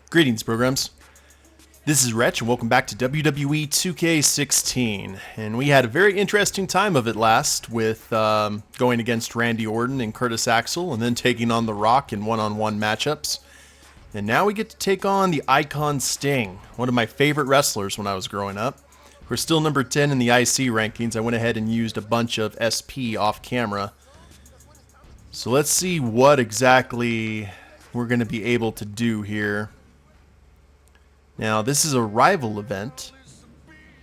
Greetings, programs. This is Wretch, and welcome back to WWE 2K16. And we had a very interesting time of it last with going against Randy Orton and Curtis Axel, and then taking on The Rock in one-on-one matchups. And now we get to take on the Icon Sting, one of my favorite wrestlers when I was growing up. We're still number 10 in the IC rankings. I went ahead and used a bunch of SP off camera. So let's see what exactly we're going to be able to do here. Now, this is a rival event,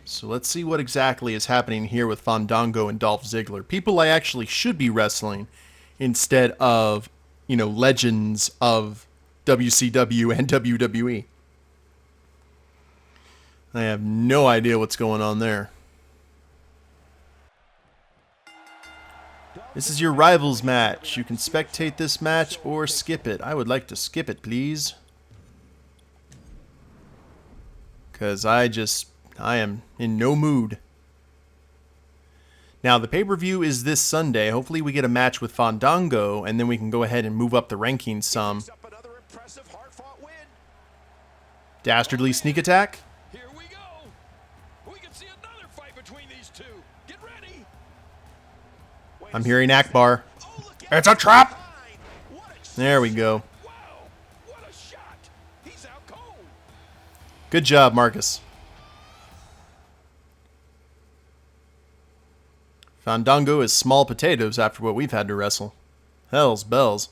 so let's see what exactly is happening here with Fandango and Dolph Ziggler. People I actually should be wrestling instead of, legends of WCW and WWE. I have no idea what's going on there. This is your rivals match. You can spectate this match or skip it. I would like to skip it, please. Because I am in no mood. Now, the pay-per-view is this Sunday. Hopefully we get a match with Fandango, and then we can go ahead and move up the rankings some. Dastardly sneak attack. Here we go. We can see another fight between these two. Get ready. I'm hearing Akbar. It's a trap! There we go. Good job, Marcus. Fandango is small potatoes after what we've had to wrestle. Hell's bells.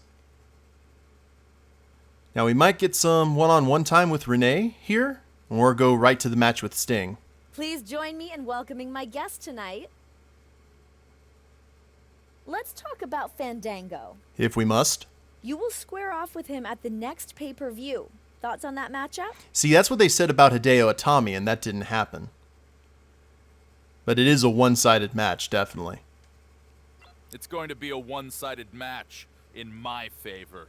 Now we might get some one-on-one time with Renee here, or go right to the match with Sting. Please join me in welcoming my guest tonight. Let's talk about Fandango. If we must. You will square off with him at the next pay-per-view. Thoughts on that matchup? See, that's what they said about Hideo Itami, and that didn't happen. But it is a one-sided match, definitely. It's going to be a one-sided match in my favor.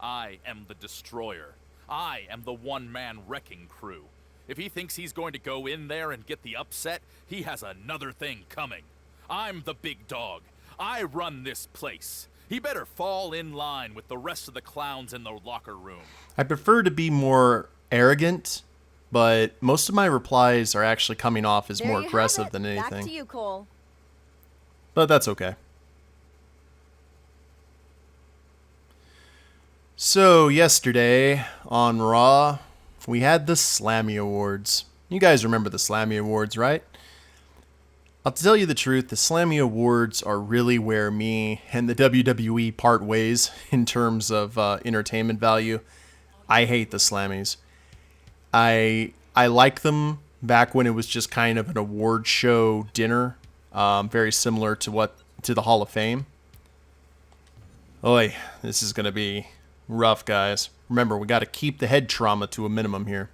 I am the destroyer. I am the one-man wrecking crew. If he thinks he's going to go in there and get the upset, he has another thing coming. I'm the big dog. I run this place. He better fall in line with the rest of the clowns in the locker room. I prefer to be more arrogant, but most of my replies are actually coming off as more aggressive than anything. Back to you, Cole. But that's okay. So, yesterday on Raw, we had the Slammy Awards. You guys remember the Slammy Awards, right? I'll tell you the truth, the Slammy Awards are really where me and the WWE part ways in terms of entertainment value. I hate the Slammys. I like them back when it was just kind of an award show dinner, very similar to the Hall of Fame. Oy, this is going to be rough, guys. Remember, we got to keep the head trauma to a minimum here.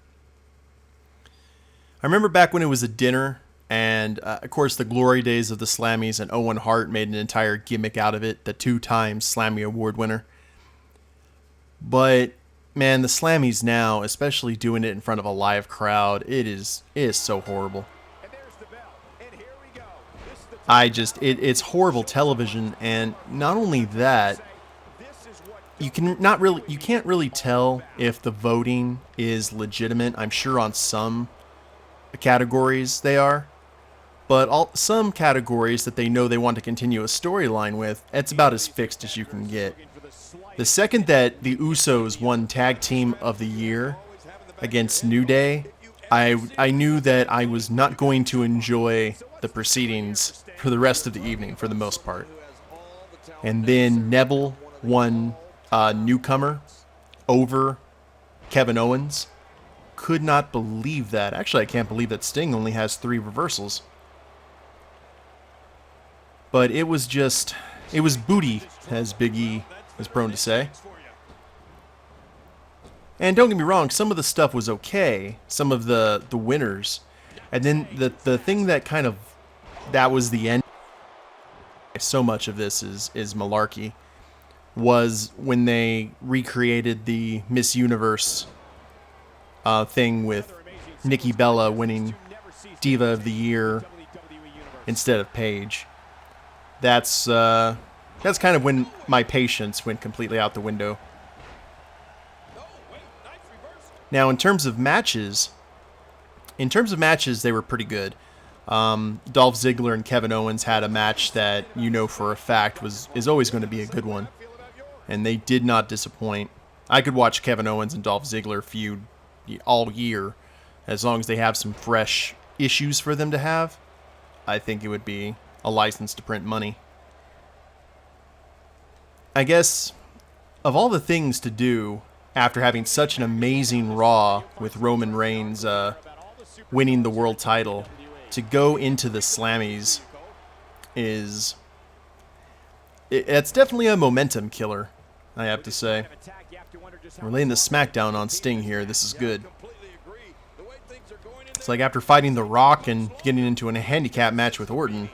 I remember back when it was a dinner. And, of course, the glory days of the Slammys, and Owen Hart made an entire gimmick out of it, the 2-time Slammy Award winner. But, man, the Slammys now, especially doing it in front of a live crowd, it is so horrible. It's horrible television, and not only that, you can't really tell if the voting is legitimate. I'm sure on some categories they are. But some categories that they know they want to continue a storyline with, it's about as fixed as you can get. The second that the Usos won Tag Team of the Year against New Day, I knew that I was not going to enjoy the proceedings for the rest of the evening, for the most part. And then Neville won Newcomer over Kevin Owens. Could not believe that. Actually, I can't believe that Sting only has 3 reversals. But it was booty, as Big E is prone to say. And don't get me wrong, some of the stuff was okay, some of the winners. And then the thing that that was the end, so much of this is malarkey, was when they recreated the Miss Universe thing with Nikki Bella winning Diva of the Year instead of Paige. That's kind of when my patience went completely out the window. Now, in terms of matches, they were pretty good. Dolph Ziggler and Kevin Owens had a match that you know for a fact is always going to be a good one, and they did not disappoint. I could watch Kevin Owens and Dolph Ziggler feud all year, as long as they have some fresh issues for them to have. I think it would be a license to print money. I guess, of all the things to do after having such an amazing Raw with Roman Reigns winning the world title, to go into the Slammys it's definitely a momentum killer, I have to say. We're laying the smackdown on Sting here. This is good. It's like after fighting The Rock and getting into a handicap match with Orton.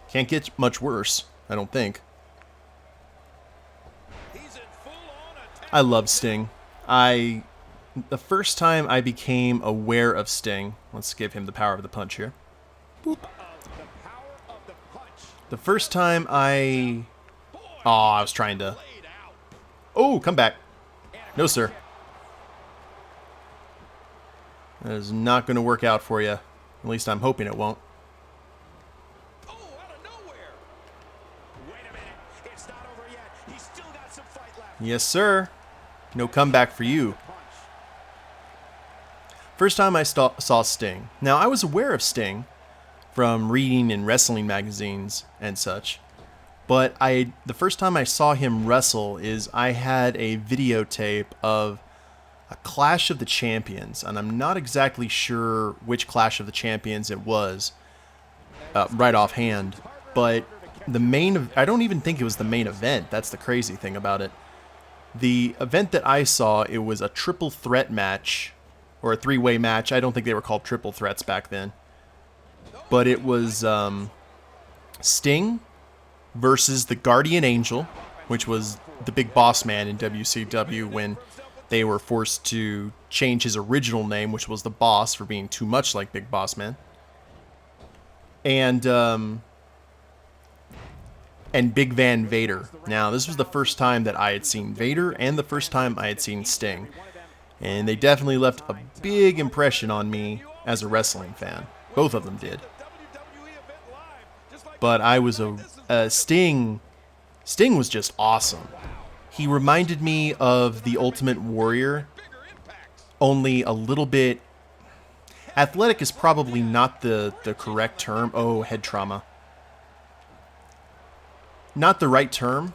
Can't get much worse, I don't think. I love Sting. The first time I became aware of Sting, let's give him the power of the punch here. Boop. The first time I was trying to... Oh, come back. No, sir. That is not going to work out for you. At least I'm hoping it won't. Yes, sir. No comeback for you. First time I saw Sting. Now, I was aware of Sting from reading in wrestling magazines and such, but the first time I saw him wrestle is I had a videotape of a Clash of the Champions, and I'm not exactly sure which Clash of the Champions it was right offhand, but I don't even think it was the main event. That's the crazy thing about it. The event that I saw, it was a triple threat match, or a three-way match. I don't think they were called triple threats back then. But it was Sting versus the Guardian Angel, which was the big boss man in WCW when they were forced to change his original name, which was the Boss, for being too much like Big Boss Man. And Big Van Vader. Now, this was the first time that I had seen Vader and the first time I had seen Sting. And they definitely left a big impression on me as a wrestling fan. Both of them did. But I was Sting was just awesome. He reminded me of the Ultimate Warrior, only a little bit... Athletic is probably not the correct term. Oh, head trauma. Not the right term,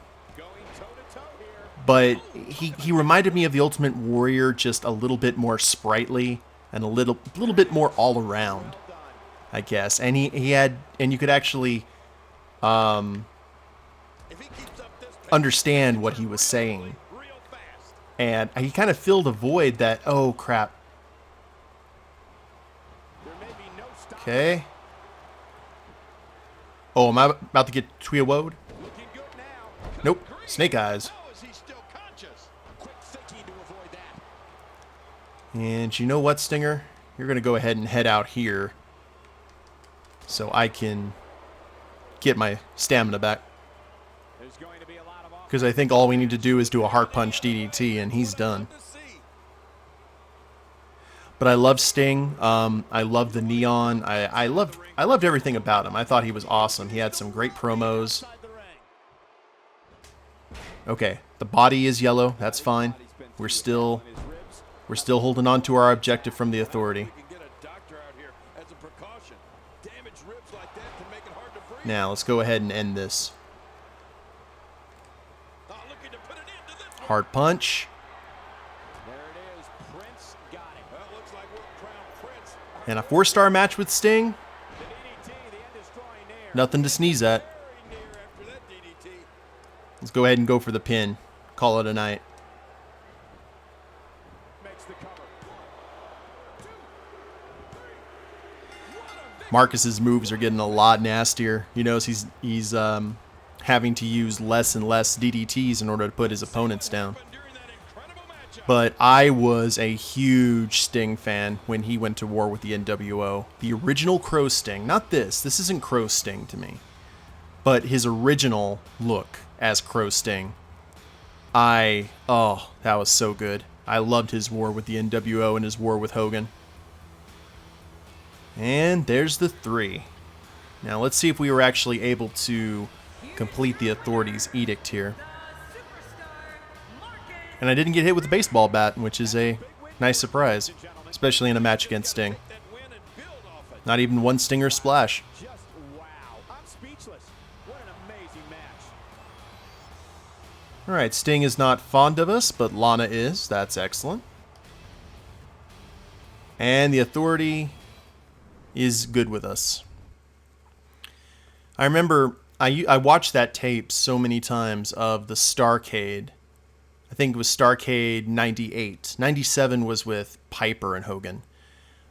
but he reminded me of the Ultimate Warrior, just a little bit more sprightly and a little bit more all around, I guess. And you could actually understand what he was saying, and he kind of filled a void that, oh crap. Okay. Oh, am I about to get Tweewoed? Nope. Snake Eyes. And you know what, Stinger? You're going to go ahead and head out here so I can get my stamina back. Because I think all we need to do is do a heart punch DDT and he's done. But I loved Sting. I loved the neon. I loved everything about him. I thought he was awesome. He had some great promos. Okay, the body is yellow. That's fine. We're still holding on to our objective from the Authority. Now, let's go ahead and end this. Hard punch. And a 4-star match with Sting. Nothing to sneeze at. Let's go ahead and go for the pin. Call it a night. Marcus's moves are getting a lot nastier. You notice he's having to use less and less DDTs in order to put his opponents down. But I was a huge Sting fan when he went to war with the NWO. The original Crow Sting. Not this. This isn't Crow Sting to me. But his original look as Crow Sting. Oh, that was so good. I loved his war with the NWO and his war with Hogan. And there's the 3. Now let's see if we were actually able to complete the Authority's edict here. And I didn't get hit with a baseball bat, which is a nice surprise, especially in a match against Sting. Not even one Stinger splash. Alright, Sting is not fond of us, but Lana is. That's excellent. And the Authority is good with us. I remember I watched that tape so many times of the Starrcade. I think it was Starrcade 98. 97 was with Piper and Hogan.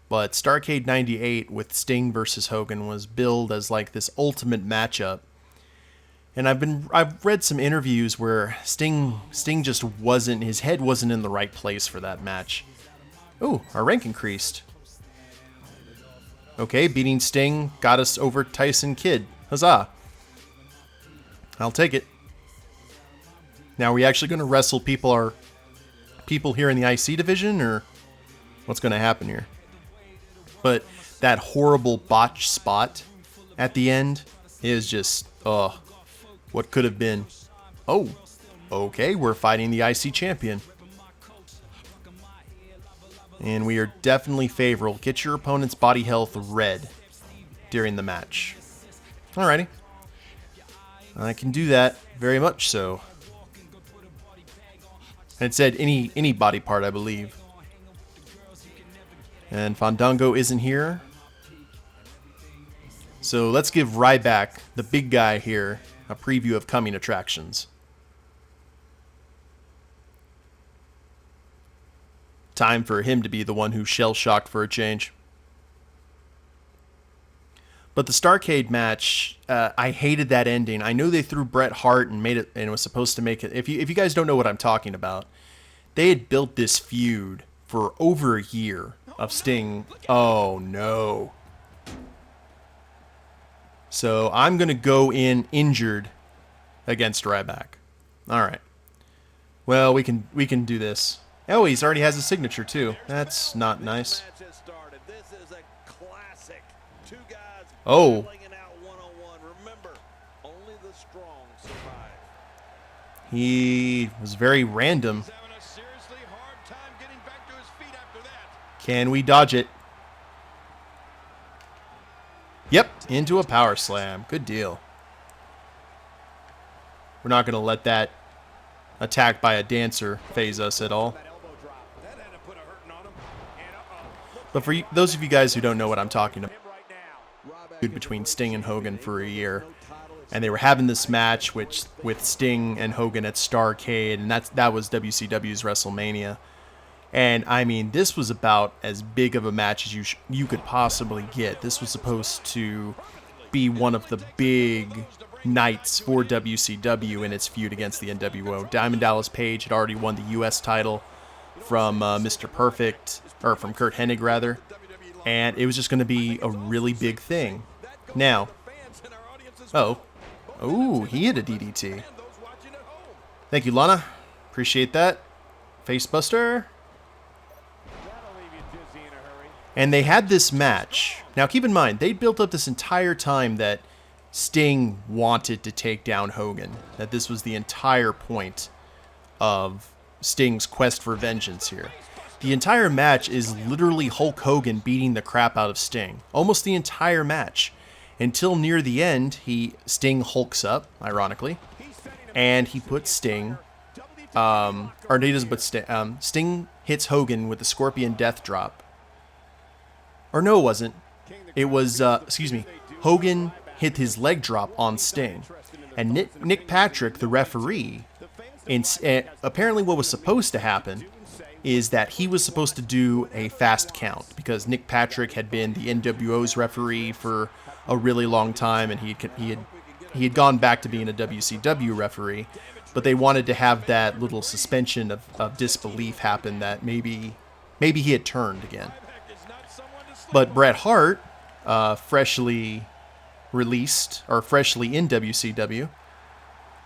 But Starrcade 98 with Sting versus Hogan was billed as like this ultimate matchup. And I've read some interviews where Sting just wasn't, his head wasn't in the right place for that match. Oh, our rank increased. Okay, beating Sting got us over Tyson Kidd. Huzzah. I'll take it. Now, are we actually going to wrestle people here in the IC division, or what's going to happen here? But that horrible botch spot at the end is just, what could have been. Oh, okay, we're fighting the IC champion. And we are definitely favorable. Get your opponent's body health red during the match. Alrighty. I can do that, very much so. And it said any body part, I believe. And Fandango isn't here. So let's give Ryback, the big guy here, a preview of coming attractions. Time for him to be the one who's shell-shocked for a change. But the Starrcade match, I hated that ending. I know they threw Bret Hart and made it, and it was supposed to make it. If you guys don't know what I'm talking about, they had built this feud for over a year of Sting. Oh no! So I'm gonna go in injured against Ryback. All right. Well, we can do this. Oh, he's already has a signature too. That's not nice. Oh. He was very random. Can we dodge it? Yep, into a power slam. Good deal. We're not going to let that attack by a dancer phase us at all. But for those of you guys who don't know what I'm talking about, between Sting and Hogan for a year, and they were having this match with Sting and Hogan at Starrcade, and that was WCW's WrestleMania. And I mean, this was about as big of a match as you could possibly get. This was supposed to be one of the big nights for WCW in its feud against the NWO. Diamond Dallas Page had already won the U.S. title from Mr. Perfect, or from Kurt Hennig rather, and it was just going to be a really big thing. Now, oh, he hit a DDT. Thank you, Lana. Appreciate that. Facebuster. And they had this match. Now, keep in mind, they built up this entire time that Sting wanted to take down Hogan. That this was the entire point of Sting's quest for vengeance here. The entire match is literally Hulk Hogan beating the crap out of Sting. Almost the entire match. Until near the end, Sting hulks up, ironically, and he puts Sting, or he doesn't put Sting, Sting hits Hogan with the Scorpion Death Drop. Or no, it wasn't. It was, Hogan hit his leg drop on Sting. And Nick Patrick, the referee, apparently what was supposed to happen is that he was supposed to do a fast count, because Nick Patrick had been the NWO's referee for a really long time, and he had gone back to being a WCW referee, but they wanted to have that little suspension of disbelief happen that maybe he had turned again. But Bret Hart, freshly released, or freshly in WCW,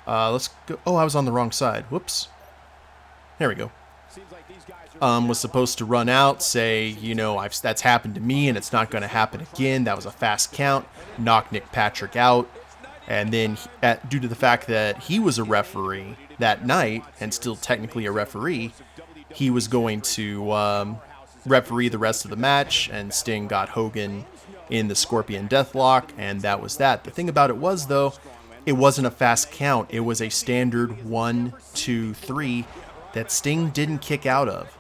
let's go. Oh, I was on the wrong side. Whoops. There we go. was supposed to run out, say, you know, that's happened to me and it's not going to happen again. That was a fast count. Knock Nick Patrick out. And then, due to the fact that he was a referee that night and still technically a referee, he was going to referee the rest of the match, and Sting got Hogan in the Scorpion Deathlock, and that was that. The thing about it was, though, it wasn't a fast count. It was a standard 1, 2, 3 that Sting didn't kick out of.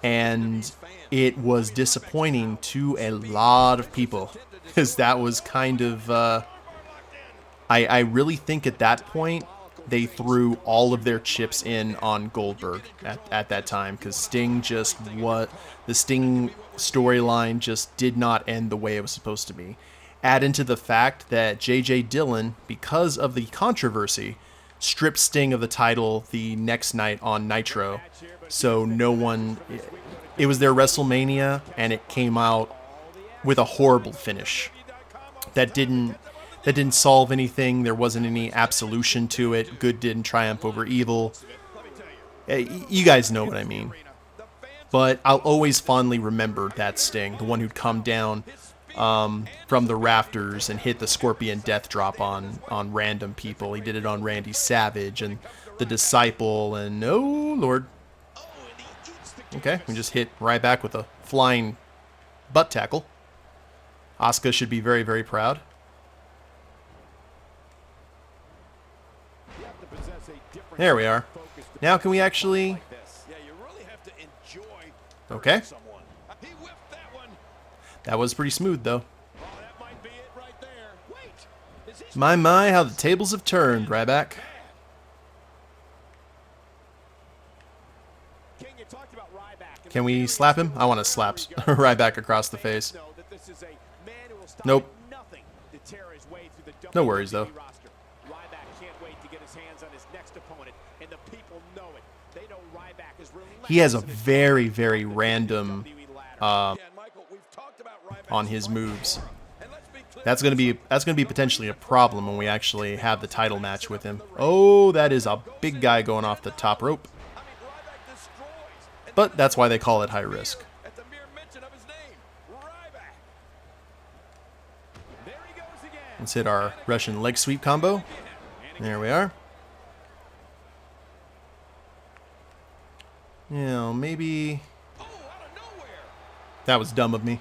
And it was disappointing to a lot of people, because that was kind of... I really think at that point, they threw all of their chips in on Goldberg at that time, because Sting the Sting storyline just did not end the way it was supposed to be. Add into the fact that J.J. Dillon, because of the controversy, stripped Sting of the title the next night on Nitro. So it was their WrestleMania, and it came out with a horrible finish that didn't solve anything. There wasn't any absolution to it. Good didn't triumph over evil. You guys know what I mean. But I'll always fondly remember that Sting, the one who'd come down from the rafters and hit the Scorpion Death Drop on random people. He did it on Randy Savage and the Disciple, and oh Lord. Okay, we just hit Ryback with a flying butt tackle. Asuka should be very, very proud. There we are. Now can we actually... Okay. That was pretty smooth, though. My, how the tables have turned, Ryback. Can we slap him? I want to slap Ryback across the face. Nope. No worries, though. He has a very, very random on his moves. That's gonna be potentially a problem when we actually have the title match with him. Oh, that is a big guy going off the top rope. But that's why they call it high risk. Let's hit our Russian leg sweep combo. There we are. You know, maybe... That was dumb of me.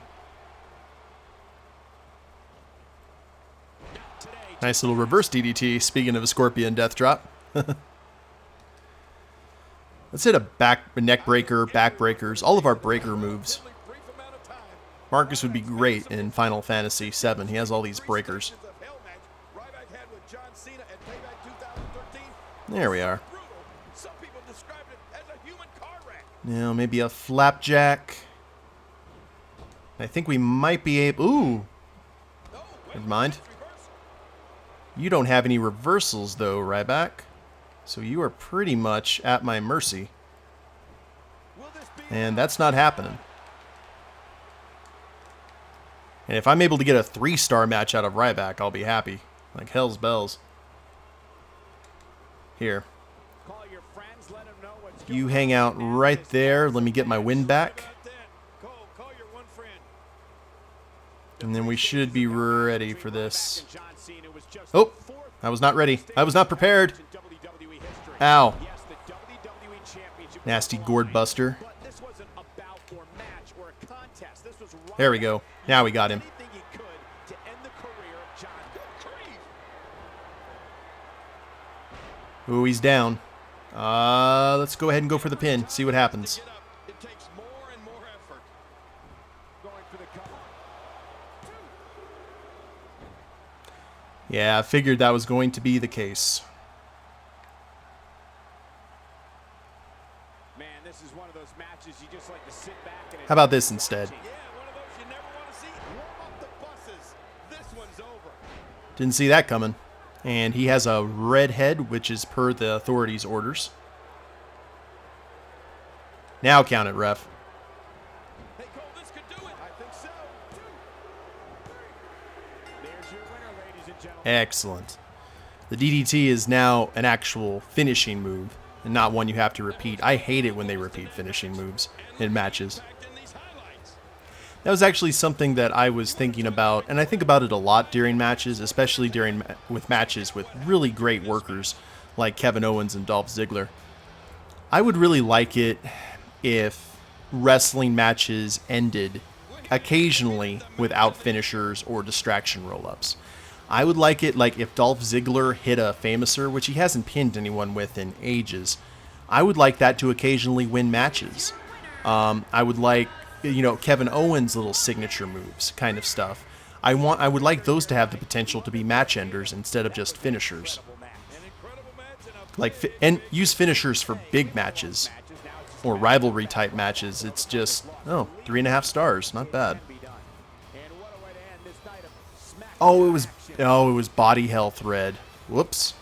Nice little reverse DDT, speaking of a Scorpion Death Drop. Let's hit a neck breaker, back breakers, all of our breaker moves. Marcus would be great in Final Fantasy VII. He has all these breakers. There we are. Now maybe a flapjack. I think we might be able... Ooh! Never mind. You don't have any reversals though, Ryback. So you are pretty much at my mercy. And that's not happening. And if I'm able to get a 3-star match out of Ryback, I'll be happy. Like hell's bells. Here. You hang out right there. Let me get my win back. And then we should be ready for this. Oh, I was not ready. I was not prepared. Ow. Nasty gourd buster. There we go. Now we got him. Ooh, he's down. Let's go ahead and go for the pin. See what happens. Yeah, I figured that was going to be the case. How about this instead? Didn't see that coming. And he has a red head, which is per the authorities' orders. Now count it, ref. Excellent. The DDT is now an actual finishing move. and not one you have to repeat. I hate it when they repeat finishing moves in matches. That was actually something that I was thinking about, and I think about it a lot during matches, especially with matches with really great workers like Kevin Owens and Dolph Ziggler. I would really like it if wrestling matches ended occasionally without finishers or distraction roll-ups. I would like it like if Dolph Ziggler hit a famouser, which he hasn't pinned anyone with in ages. I would like that to occasionally win matches. I would like, Kevin Owens' little signature moves kind of stuff. I would like those to have the potential to be match enders instead of just finishers. And use finishers for big matches or rivalry type matches. It's just 3.5 stars, not bad. Oh, it was body hell thread. Whoops.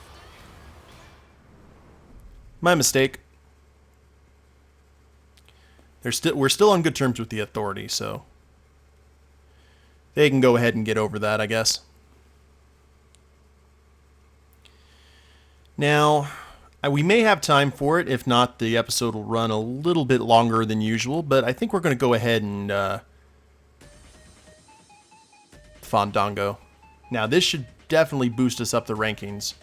My mistake. We're still on good terms with the Authority, so they can go ahead and get over that, I guess. Now, we may have time for it. If not, the episode will run a little bit longer than usual, but I think we're going to go ahead and Fandango. Now, this should definitely boost us up the rankings.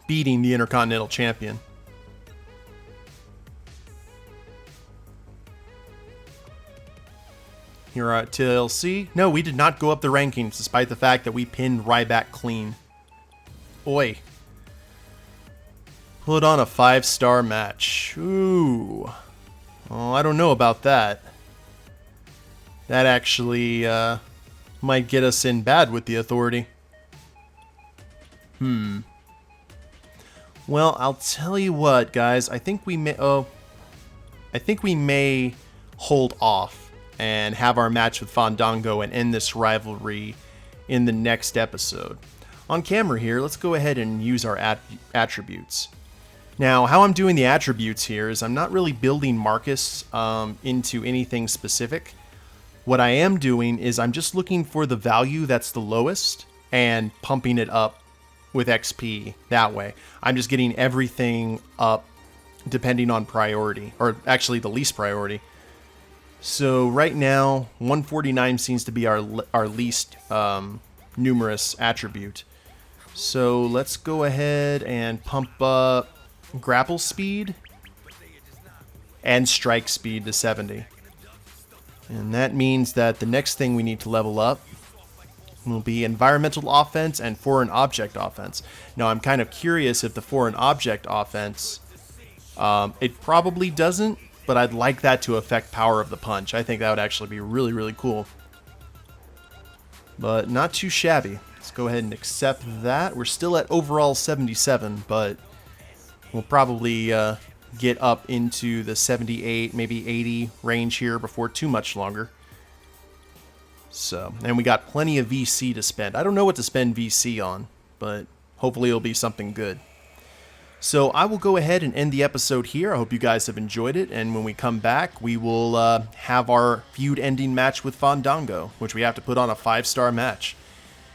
Beating the Intercontinental Champion. Here at TLC. No, we did not go up the rankings, despite the fact that we pinned Ryback clean. Oi. Put on a 5-star match. Ooh. Oh, I don't know about that. That actually, might get us in bad with the Authority. Well, I'll tell you what, guys. I think we may hold off and have our match with Fandango and end this rivalry in the next episode. On camera here, let's go ahead and use our attributes. Now, how I'm doing the attributes here is I'm not really building Marcus into anything specific. What I am doing is I'm just looking for the value that's the lowest and pumping it up with XP that way. I'm just getting everything up depending on priority, or actually the least priority. So right now, 149 seems to be our least numerous attribute. So let's go ahead and pump up grapple speed and strike speed to 70. And that means that the next thing we need to level up will be environmental offense and foreign object offense. Now, I'm kind of curious if the foreign object offense, it probably doesn't, but I'd like that to affect power of the punch. I think that would actually be really, really cool. But not too shabby. Let's go ahead and accept that. We're still at overall 77, but we'll probably get up into the 78, maybe 80 range here before too much longer. So, and we got plenty of VC to spend. I don't know what to spend VC on, but hopefully it'll be something good. So I will go ahead and end the episode here. I hope you guys have enjoyed it, and when we come back, we will have our feud-ending match with Fandango, which we have to put on a 5-star match.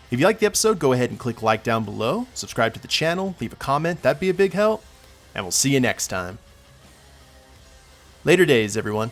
If you liked the episode, go ahead and click like down below, subscribe to the channel, leave a comment, that'd be a big help, and we'll see you next time. Later days, everyone.